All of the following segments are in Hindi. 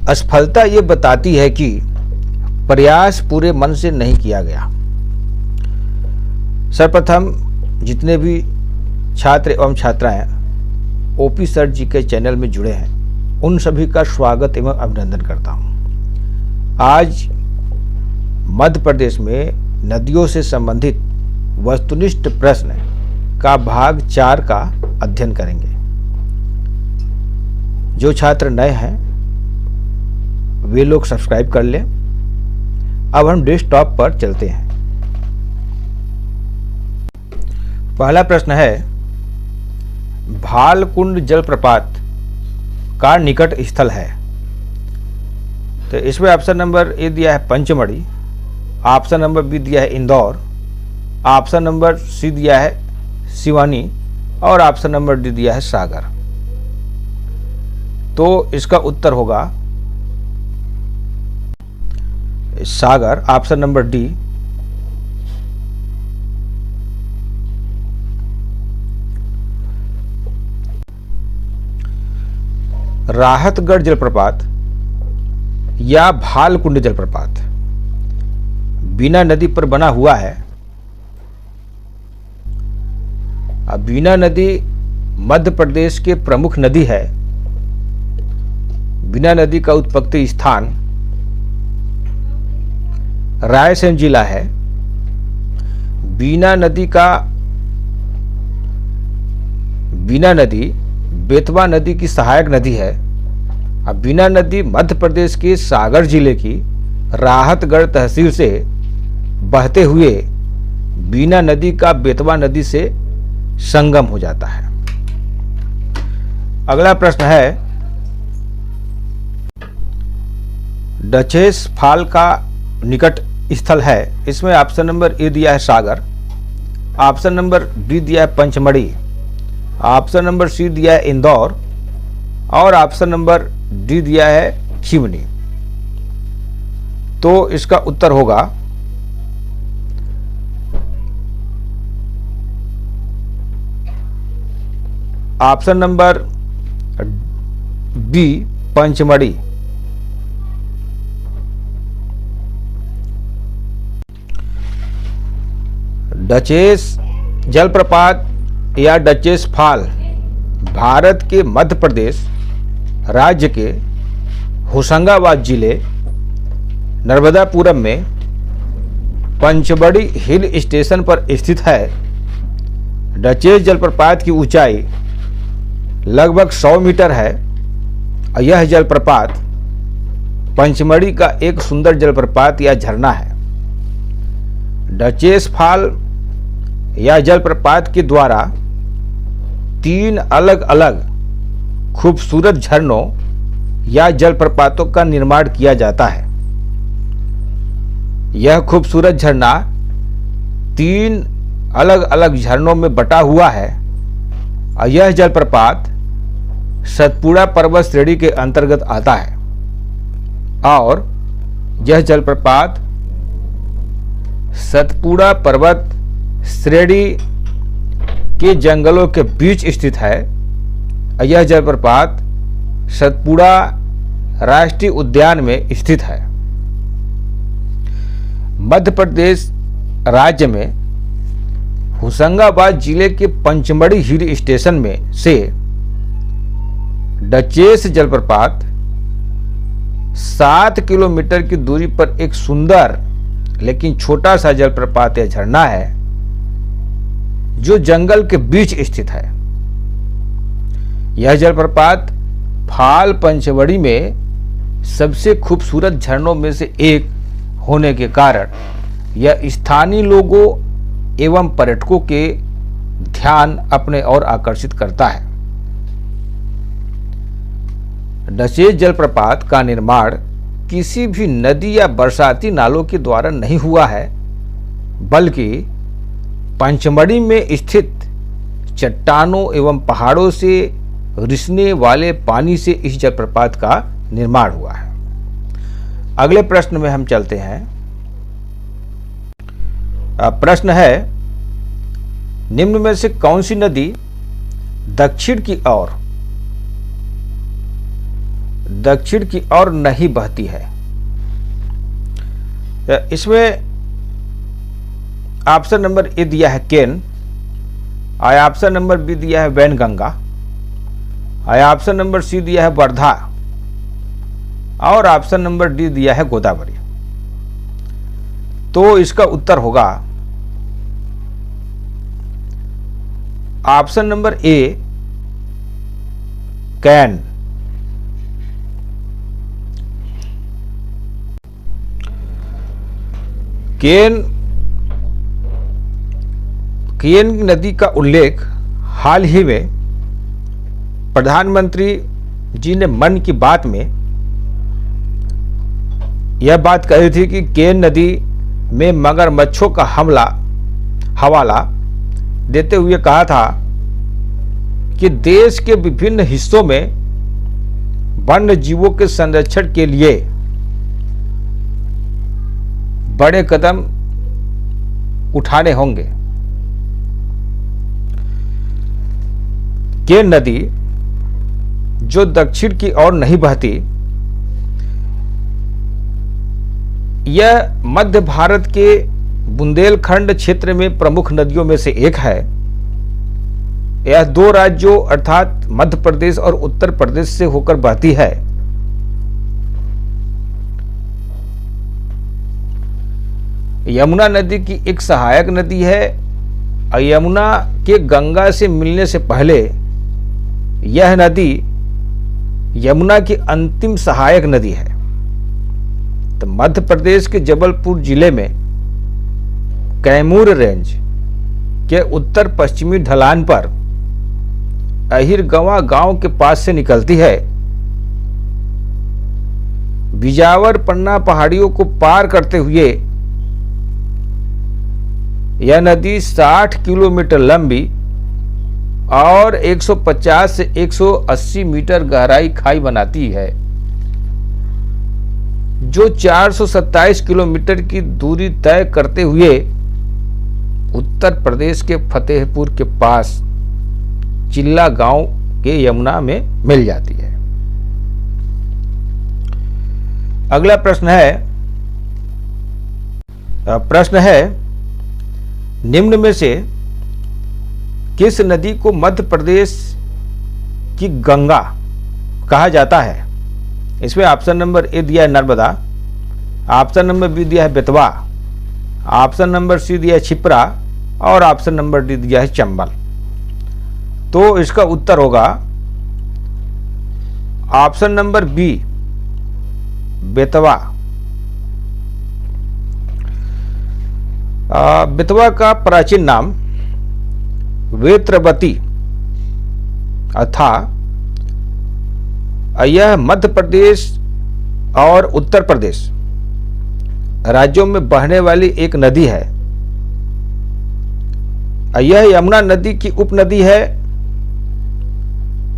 असफलता ये बताती है कि प्रयास पूरे मन से नहीं किया गया। सर्वप्रथम जितने भी छात्र एवं छात्राएं ओपी सर जी के चैनल में जुड़े हैं, उन सभी का स्वागत एवं अभिनंदन करता हूं। आज मध्य प्रदेश में नदियों से संबंधित वस्तुनिष्ठ प्रश्न का भाग 4 का अध्ययन करेंगे। जो छात्र नए हैं वे लोग सब्सक्राइब कर लें। अब हम डेस्कटॉप पर चलते हैं। पहला प्रश्न है, भालकुंड जलप्रपात का निकट स्थल है। तो इसमें ऑप्शन नंबर ए दिया है पंचमढ़ी, ऑप्शन नंबर बी दिया है इंदौर, ऑप्शन नंबर सी दिया है सिवानी और ऑप्शन नंबर डी दिया है सागर। तो इसका उत्तर होगा सागर, ऑप्शन नंबर डी। राहतगढ़ जलप्रपात या भालकुंड जलप्रपात बीना नदी पर बना हुआ है। अब बीना नदी मध्य प्रदेश के प्रमुख नदी है। बीना नदी का उत्पत्ति स्थान रायसेन जिला है। बीना नदी बेतवा नदी की सहायक नदी है। अब बीना नदी मध्य प्रदेश के सागर जिले की राहतगढ़ तहसील से बहते हुए बीना नदी का बेतवा नदी से संगम हो जाता है। अगला प्रश्न है, डचेस फॉल का निकट स्थल है। इसमें ऑप्शन नंबर ए दिया है सागर, ऑप्शन नंबर बी दिया है पंचमढ़ी, ऑप्शन नंबर सी दिया है इंदौर और ऑप्शन नंबर डी दिया है सिवनी। तो इसका उत्तर होगा option number B Pachmarhi. Duchess जलप्रपात या डचेस फॉल भारत के मध्य प्रदेश राज्य के होशंगाबाद जिले नर्मदापुरम में पंचमढ़ी हिल स्टेशन पर स्थित है। डचेस जलप्रपात की ऊंचाई लगभग 100 मीटर है और यह जलप्रपात पंचमढ़ी का एक सुंदर जलप्रपात या झरना है। डचेस फॉल या जलप्रपात के द्वारा 3 अलग अलग खूबसूरत झरनों या जलप्रपातों का निर्माण किया जाता है। यह खूबसूरत झरना 3 अलग अलग झरनों में बटा हुआ है और यह जलप्रपात सतपुड़ा पर्वत श्रेणी के अंतर्गत आता है और यह जलप्रपात सतपुड़ा पर्वत श्रेणी के जंगलों के बीच स्थित है। यह जलप्रपात सतपुड़ा राष्ट्रीय उद्यान में स्थित है। मध्य प्रदेश राज्य में होशंगाबाद जिले के पंचमढ़ी हिल स्टेशन में से डचेस जलप्रपात 7 किलोमीटर की दूरी पर एक सुंदर लेकिन छोटा सा जलप्रपात या झरना है जो जंगल के बीच स्थित है। यह जलप्रपात फाल पंचमढ़ी में सबसे खूबसूरत झरनों में से एक होने के कारण यह स्थानीय लोगों एवं पर्यटकों के ध्यान अपने ओर आकर्षित करता है। डचेस जलप्रपात का निर्माण किसी भी नदी या बरसाती नालों के द्वारा नहीं हुआ है, बल्कि पंचमढ़ी में स्थित चट्टानों एवं पहाड़ों से रिसने वाले पानी से इस जलप्रपात का निर्माण हुआ है। अगले प्रश्न में हम चलते हैं। प्रश्न है, निम्न में से कौन सी नदी दक्षिण की ओर दक्षिण की ओर नहीं बहती है। इसमें ऑप्शन नंबर ए दिया है केन, और ऑप्शन नंबर बी दिया है वैनगंगा, और ऑप्शन नंबर सी दिया है वर्धा, और ऑप्शन नंबर डी दिया है गोदावरी। तो इसका उत्तर होगा ऑप्शन नंबर ए कैन। केन नदी का उल्लेख हाल ही में प्रधानमंत्री जी ने मन की बात में यह बात कही थी कि केन नदी में मगरमच्छों का हवाला देते हुए कहा था कि देश के विभिन्न हिस्सों में वन्य जीवों के संरक्षण के लिए बड़े कदम उठाने होंगे। केन नदी जो दक्षिण की ओर नहीं बहती, यह मध्य भारत के बुंदेलखंड क्षेत्र में प्रमुख नदियों में से एक है। यह दो राज्यों अर्थात मध्य प्रदेश और उत्तर प्रदेश से होकर बहती है। यमुना नदी की एक सहायक नदी है और यमुना के गंगा से मिलने से पहले यह नदी यमुना की अंतिम सहायक नदी है। तो मध्य प्रदेश के जबलपुर जिले में कैमूर रेंज के उत्तर पश्चिमी ढलान पर अहिरगंवा गांव के पास से निकलती है। बिजावर पन्ना पहाड़ियों को पार करते हुए यह नदी 60 किलोमीटर लंबी और 150 से 180 मीटर गहराई खाई बनाती है, जो 427 किलोमीटर की दूरी तय करते हुए उत्तर प्रदेश के फतेहपुर के पास चिल्ला गांव के यमुना में मिल जाती है। अगला प्रश्न है निम्न में से किस नदी को मध्य प्रदेश की गंगा कहा जाता है? इसमें ऑप्शन नंबर ए दिया है नर्मदा, ऑप्शन नंबर बी दिया है बेतवा, ऑप्शन नंबर सी दिया है क्षिप्रा और ऑप्शन नंबर डी दिया है चंबल। तो इसका उत्तर होगा option number B Betwa. Betwa का प्राचीन नाम वेत्रवती था। यह मध्य प्रदेश और उत्तर प्रदेश राज्यों में बहने वाली एक नदी है। यह यमुना नदी की उपनदी है।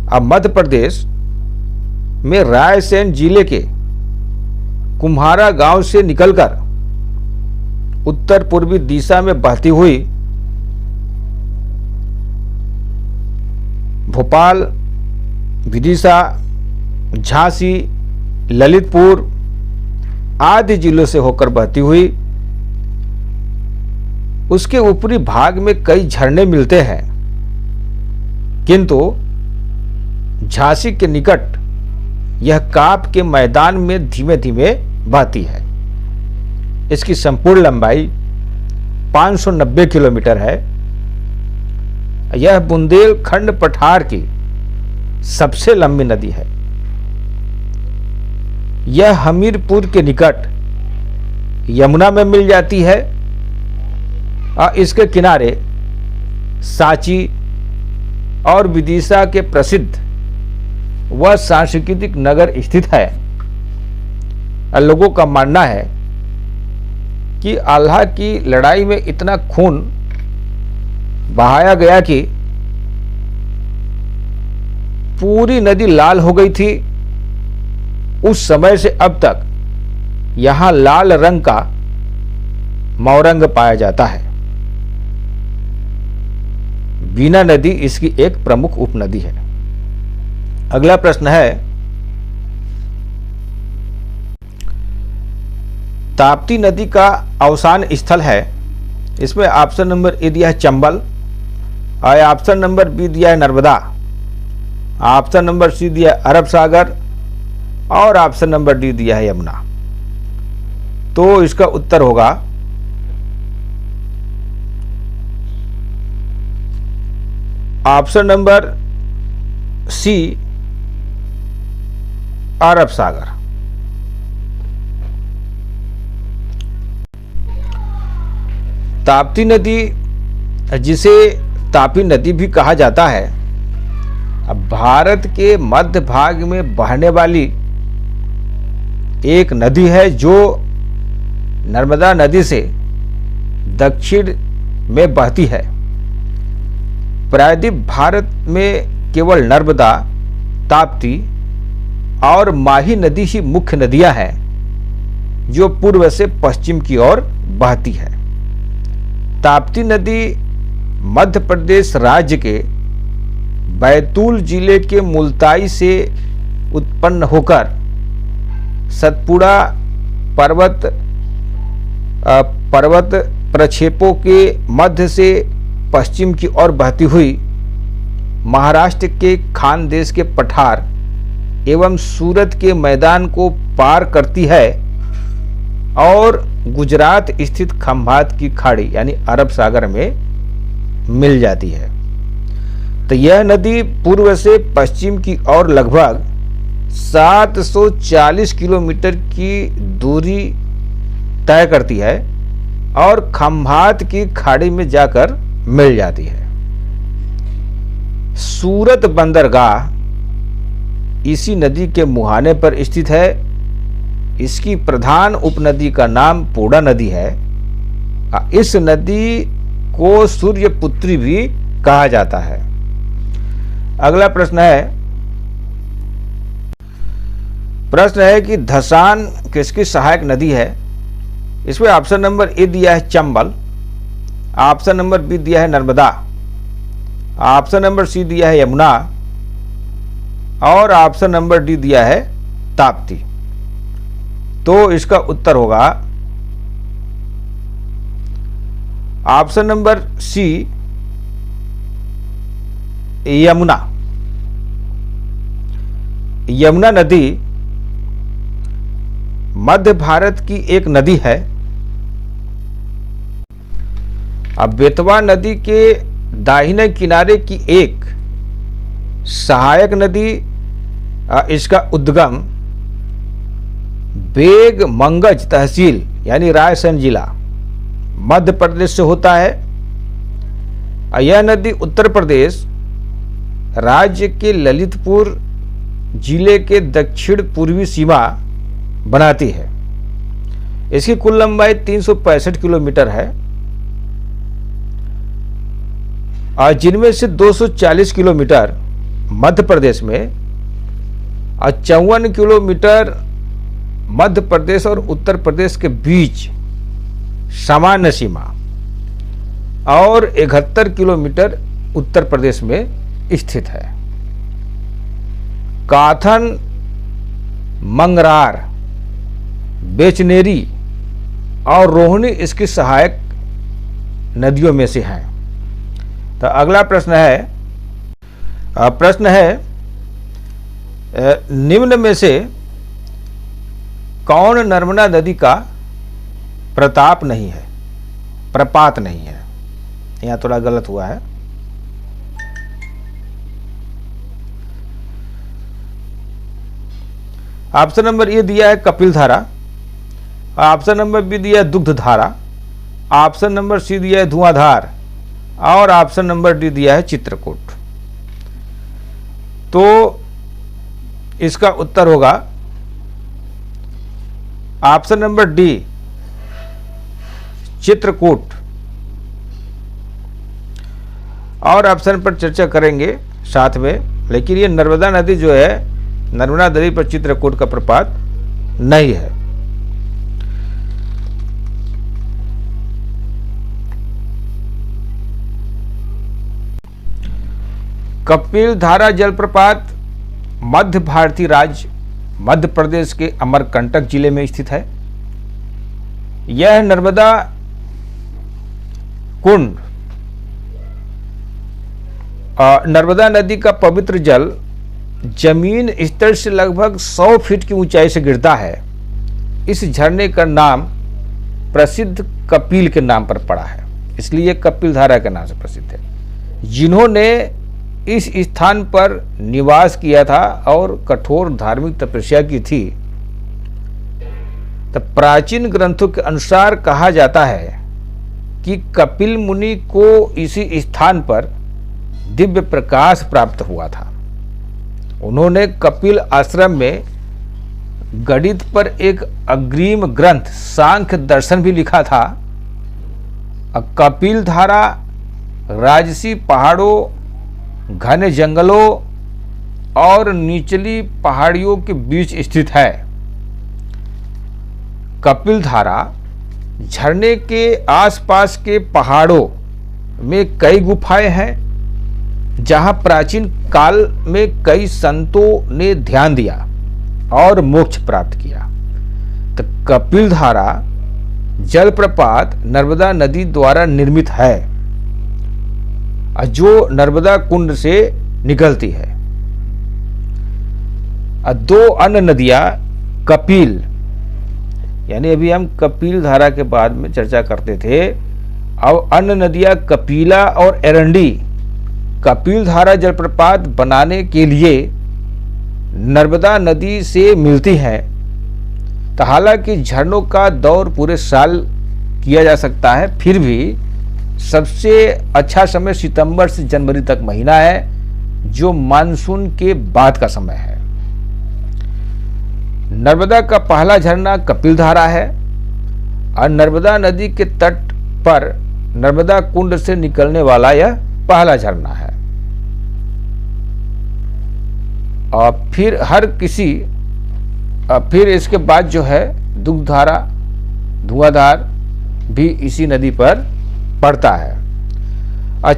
अब मध्य प्रदेश में रायसेन जिले के कुम्हारा गांव से निकलकर उत्तर पूर्वी दिशा में बहती हुई भोपाल, विदिशा, झांसी, ललितपुर आदि जिलों से होकर बहती हुई उसके ऊपरी भाग में कई झरने मिलते हैं, किंतु झांसी के निकट यह काप के मैदान में धीमे धीमे बहती है। इसकी संपूर्ण लंबाई 590 किलोमीटर है। यह बुंदेलखंड पठार की सबसे लंबी नदी है। यह हमीरपुर के निकट यमुना में मिल जाती है और इसके किनारे सांची और विदिशा के प्रसिद्ध व सांस्कृतिक नगर स्थित है। लोगों का मानना है कि आल्हा की लड़ाई में इतना खून बहाया गया कि पूरी नदी लाल हो गई थी। उस समय से अब तक यहां लाल रंग का मौरंग पाया जाता है। बीना नदी इसकी एक प्रमुख उपनदी है। अगला प्रश्न है ताप्ती नदी का अवसान स्थल है, इसमें ऑप्शन नंबर ए दिया है चंबल, और ऑप्शन नंबर बी दिया है नर्मदा, ऑप्शन नंबर सी दिया है अरब सागर, और ऑप्शन नंबर डी दिया है यमुना। तो इसका उत्तर होगा ऑप्शन नंबर सी अरब सागर। ताप्ती नदी, जिसे तापी नदी भी कहा जाता है, अब भारत के मध्य भाग में बहने वाली एक नदी है जो नर्मदा नदी से दक्षिण में बहती है। प्रायद्वीप भारत में केवल नर्मदा, ताप्ती और माही नदी ही मुख्य नदियां हैं जो पूर्व से पश्चिम की ओर बहती है। ताप्ती नदी मध्य प्रदेश राज्य के बैतूल जिले के मुल्ताई से उत्पन्न होकर सतपुड़ा पर्वत प्रक्षेपों के मध्य से पश्चिम की ओर बहती हुई महाराष्ट्र के खानदेश के पठार एवं सूरत के मैदान को पार करती है और गुजरात स्थित खंभात की खाड़ी यानी अरब सागर में मिल जाती है। तो यह नदी पूर्व से पश्चिम की ओर लगभग 740 किलोमीटर की दूरी तय करती है और खंभात की खाड़ी में जाकर मिल जाती है। सूरत बंदरगाह इसी नदी के मुहाने पर स्थित है। इसकी प्रधान उपनदी का नाम पोड़ा नदी है। इस नदी को सूर्यपुत्री भी कहा जाता है। अगला प्रश्न है कि धसान किसकी सहायक नदी है? इसमें ऑप्शन नंबर ए दिया है चंबल, ऑप्शन नंबर बी दिया है नर्मदा, ऑप्शन नंबर सी दिया है यमुना और ऑप्शन नंबर डी दिया है ताप्ती। तो इसका उत्तर होगा option number C Yamuna. Yamuna नदी मध्य भारत की एक नदी है। अब बेतवा नदी के दाहिने किनारे की एक सहायक नदी, इसका उद्गम बेग मंगज तहसील यानी रायसेन जिला मध्य प्रदेश से होता है। यह नदी उत्तर प्रदेश राज्य के ललितपुर जिले के दक्षिण पूर्वी सीमा बनाती है। इसकी कुल लंबाई 365 किलोमीटर है और जिनमें से 240 किलोमीटर मध्य प्रदेश में और 54 किलोमीटर मध्य प्रदेश और उत्तर प्रदेश के बीच सामान्य सीमा और 71 किलोमीटर उत्तर प्रदेश में स्थित है। काथन, मंगरार, बेचनेरी और रोहिणी इसकी सहायक नदियों में से हैं। तो अगला प्रश्न है निम्न में से कौन नर्मदा नदी का प्रपात नहीं है? यहाँ थोड़ा गलत हुआ है। ऑप्शन नंबर ए दिया है कपिल धारा, ऑप्शन नंबर बी दिया है दुग्ध धारा, ऑप्शन नंबर सी दिया है धुआंधार और ऑप्शन नंबर डी दिया है चित्रकूट। तो इसका उत्तर होगा ऑप्शन नंबर डी चित्रकूट। और ऑप्शन पर चर्चा करेंगे साथ में, लेकिन ये नर्मदा नदी जो है, नर्मदा नदी पर चित्रकूट का प्रपात नहीं है। कपिल धारा जलप्रपात मध्य भारतीय राज्य मध्य प्रदेश के अमरकंटक जिले में स्थित है। यह नर्मदा कुंड नर्मदा नदी का पवित्र जल जमीन स्तर से लगभग 100 फीट की ऊंचाई से गिरता है। इस झरने का नाम प्रसिद्ध कपिल के नाम पर पड़ा है, इसलिए कपिल धारा के नाम से प्रसिद्ध है। जिन्होंने इस स्थान पर निवास किया था और कठोर धार्मिक तपस्या की थी, तो प्राचीन ग्रंथों के अनुसार कहा जाता है कि कपिल मुनि को इसी स्थान पर दिव्य प्रकाश प्राप्त हुआ था। उन्होंने कपिल आश्रम में गणित पर एक अग्रिम ग्रंथ सांख्य दर्शन भी लिखा था। कपिल धारा राजसी पहाड़ों, घने जंगलों और निचली पहाड़ियों के बीच स्थित है। कपिल धारा झरने के आसपास के पहाड़ों में कई गुफाएं हैं, जहां प्राचीन काल में कई संतों ने ध्यान दिया और मोक्ष प्राप्त किया। तो कपिल धारा जलप्रपात नर्मदा नदी द्वारा निर्मित है, जो नर्मदा कुंड से निकलती है। दो अन्य नदियां कपिल, यानी अभी हम कपिल धारा के बाद में चर्चा करते थे, अब अन्य नदियां कपिला और एरंडी कपिल धारा जलप्रपात बनाने के लिए नर्मदा नदी से मिलती हैं। तो हालांकि झरनों का दौर पूरे साल किया जा सकता है, फिर भी सबसे अच्छा समय सितंबर से जनवरी तक महीना है, जो मानसून के बाद का समय है। नर्मदा का पहला झरना कपिल धारा है और नर्मदा नदी के तट पर नर्मदा कुंड से निकलने वाला यह पहला झरना है। और फिर इसके बाद जो है दुग्धारा, धुआंधार भी इसी नदी पर पड़ता है। और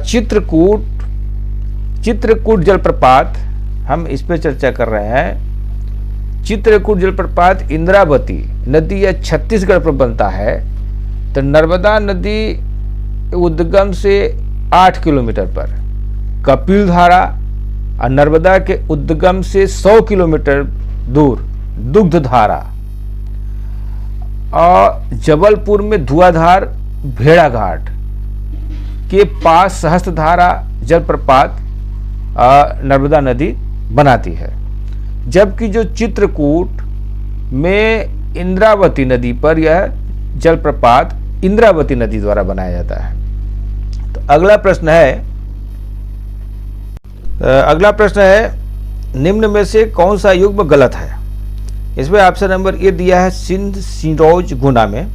चित्रकूट जलप्रपात, हम इस पे चर्चा कर रहे हैं। चित्रकूट जलप्रपात इंद्रावती नदी या छत्तीसगढ़ पर बनता है। तो नर्मदा नदी उद्गम से 8 किलोमीटर पर, कपिल धारा और नर्मदा के उद्गम से 100 किलोमीटर दूर दुग्धधारा, और जबलपुर में धुआंधार भेड़ाघाट के पास सहस्त्रधारा जलप्रपात नर्मदा नदी बनाती है। जबकि जो चित्रकूट में इंद्रावती नदी पर यह जलप्रपात इंद्रावती नदी द्वारा बनाया जाता है। तो अगला प्रश्न है निम्न में से कौन सा युग्म गलत है। इसमें ऑप्शन नंबर ए दिया है सिंध सिरोज गुना में,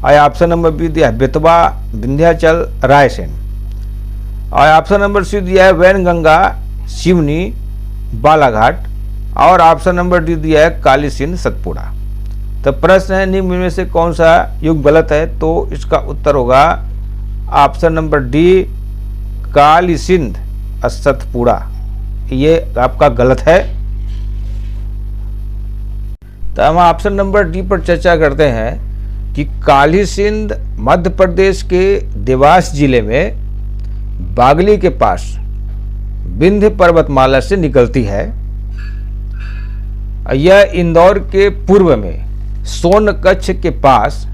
और ऑप्शन नंबर बी दिया है बेतवा विंध्याचल रायसेन, और ऑप्शन नंबर सी दिया है वैनगंगा सिवनी बालाघाट, और ऑप्शन नंबर डी दिया है काली सिंध सतपुड़ा। तो प्रश्न है निम्न में से कौन सा युग गलत है, तो इसका उत्तर होगा option number D Kali Sindh Satpura, ये आपका गलत है। तो हम ऑप्शन नंबर डी पर चर्चा करते हैं कि काली सिंध मध्य प्रदेश के देवास जिले में बागली के पास विंध्य पर्वतमाला से निकलती है। यह इंदौर के पूर्व में सोनकच्छ के पास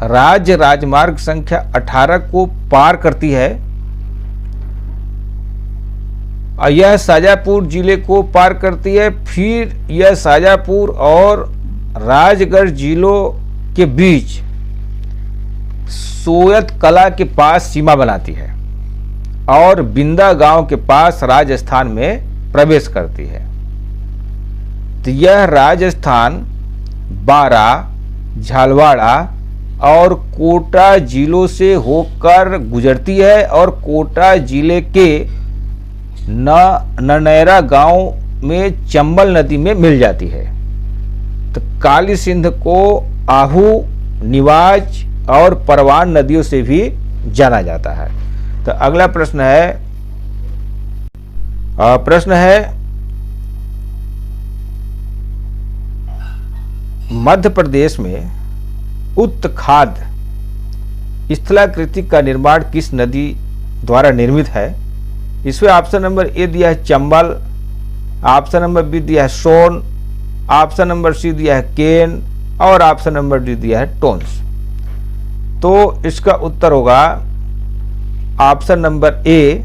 राज्य राजमार्ग संख्या 18 को पार करती है, और यह शाजापुर जिले को पार करती है। फिर यह शाजापुर और राजगढ़ जिलों के बीच सोयत कला के पास सीमा बनाती है और बिंदा गांव के पास राजस्थान में प्रवेश करती है। तो यह राजस्थान, बारा, झालवाड़ा और कोटा जिलों से होकर गुजरती है और कोटा जिले के ननैरा गांव में चंबल नदी में मिल जाती है। तो काली सिंध को आहू, निवाज और परवान नदियों से भी जाना जाता है। तो अगला प्रश्न है मध्य प्रदेश में उत्तखाद स्थलाकृति का निर्माण किस नदी द्वारा निर्मित है? इसमें ऑप्शन नंबर ए दिया है चंबल, ऑप्शन नंबर बी दिया है सोन, ऑप्शन नंबर सी दिया है केन और ऑप्शन नंबर डी दिया है टोन्स। तो इसका उत्तर होगा ऑप्शन नंबर ए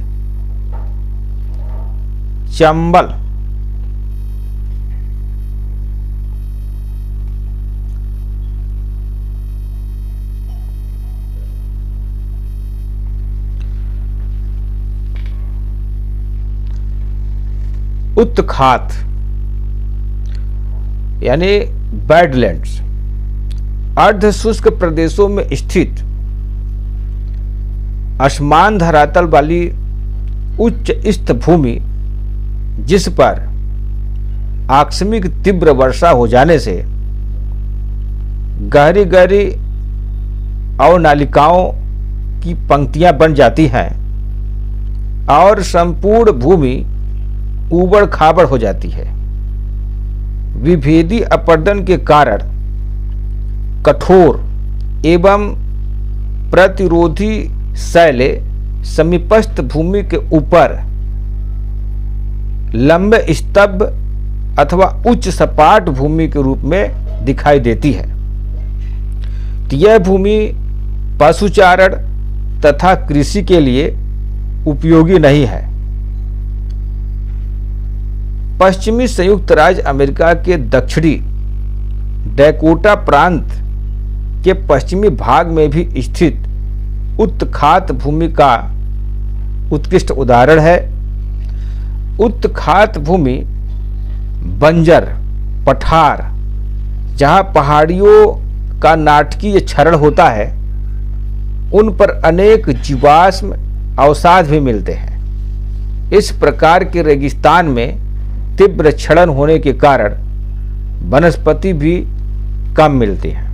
चंबल। उत्तखात यानी बैडलैंड्स अर्ध शुष्क प्रदेशों में स्थित असमान धरातल वाली उच्च स्थ भूमि जिस पर आकस्मिक तीव्र वर्षा हो जाने से गहरी गहरी अवनालिकाओं की पंक्तियां बन जाती हैं और संपूर्ण भूमि ऊबड़ खाबड़ हो जाती है। विभेदी अपर्दन के कारण कठोर एवं प्रतिरोधी शैले समीपस्थ भूमि के ऊपर लंबे स्तब्ध अथवा उच्च सपाट भूमि के रूप में दिखाई देती है। तो यह भूमि पशुचारण तथा कृषि के लिए उपयोगी नहीं है। पश्चिमी संयुक्त राज्य अमेरिका के दक्षिणी डैकोटा प्रांत के पश्चिमी भाग में भी स्थित उत्तखात भूमि का उत्कृष्ट उदाहरण है। उत्तखात भूमि बंजर पठार जहां पहाड़ियों का नाटकीय क्षरण होता है, उन पर अनेक जीवाश्म अवसाद भी मिलते हैं। इस प्रकार के रेगिस्तान में तीव्र क्षरण होने के कारण वनस्पति भी कम मिलती है।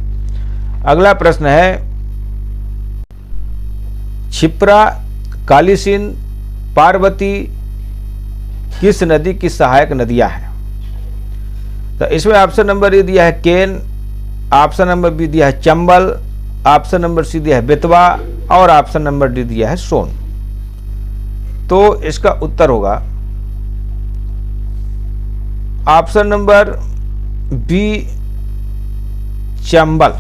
अगला प्रश्न है, क्षिप्रा काली सिंध पार्वती किस नदी की सहायक नदियां हैं? तो इसमें ऑप्शन नंबर ए दिया है केन, ऑप्शन नंबर बी दिया है चंबल, ऑप्शन नंबर सी दिया है बेतवा और ऑप्शन नंबर डी दिया है सोन। तो इसका उत्तर होगा ऑप्शन नंबर बी चंबल।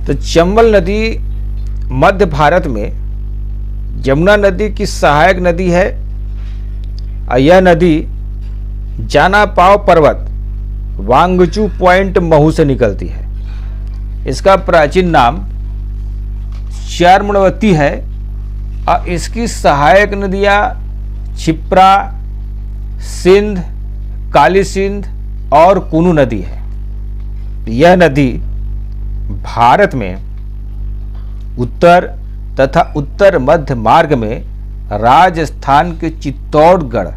तो चंबल नदी मध्य भारत में यमुना नदी की सहायक नदी है और यह नदी जानापाव पर्वत वांगचू पॉइंट महू से निकलती है। इसका प्राचीन नाम चार्मणवती है और इसकी सहायक नदियां क्षिप्रा, सिंध, काली सिंध और कुनु नदी है। यह नदी भारत में उत्तर तथा उत्तर मध्य मार्ग में राजस्थान के चित्तौड़गढ़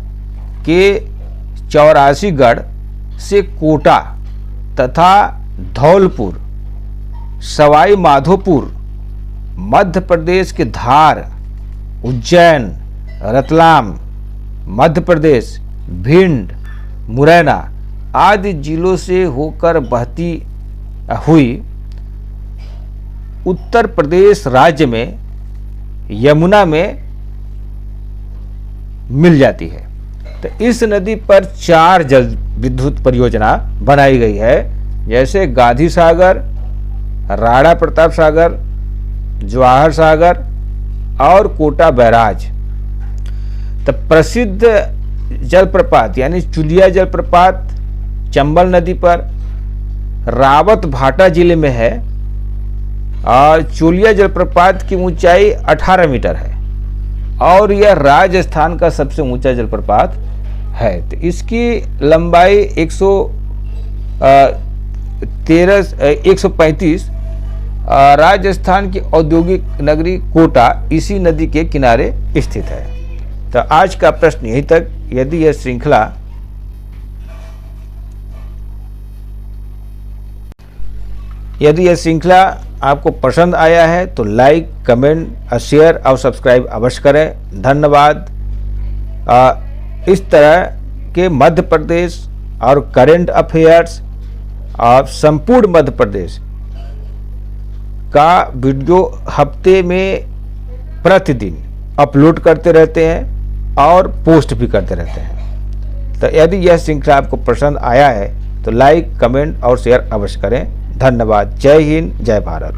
के 84गढ़ से कोटा तथा धौलपुर, सवाई माधोपुर, मध्य प्रदेश के धार, उज्जैन, रतलाम, मध्य प्रदेश, भिंड, मुरैना आदि जिलों से होकर बहती हुई उत्तर प्रदेश राज्य में यमुना में मिल जाती है। तो इस नदी पर 4 जल विद्युत परियोजना बनाई गई है, जैसे गांधी सागर, राणा प्रताप सागर, जवाहर सागर और कोटा बैराज। तो प्रसिद्ध जलप्रपात यानी चुलिया जलप्रपात चंबल नदी पर रावत भाटा जिले में है और चुलिया जलप्रपात की ऊंचाई 18 मीटर है और यह राजस्थान का सबसे ऊंचा जलप्रपात है। तो इसकी लंबाई 135। राजस्थान की औद्योगिक नगरी कोटा इसी नदी के किनारे स्थित है। तो आज का प्रश्न यहीं तक। यदि यह श्रृंखला आपको पसंद आया है तो लाइक, कमेंट, शेयर और सब्सक्राइब अवश्य करें। धन्यवाद। इस तरह के मध्य प्रदेश और करेंट अफेयर्स और संपूर्ण मध्य प्रदेश का वीडियो हफ्ते में प्रतिदिन अपलोड करते रहते हैं और पोस्ट भी करते रहते हैं। तो यदि यह श्रृंखला आपको पसंद आया है तो लाइक, कमेंट और शेयर अवश्य करें। धन्यवाद। जय हिंद, जय भारत।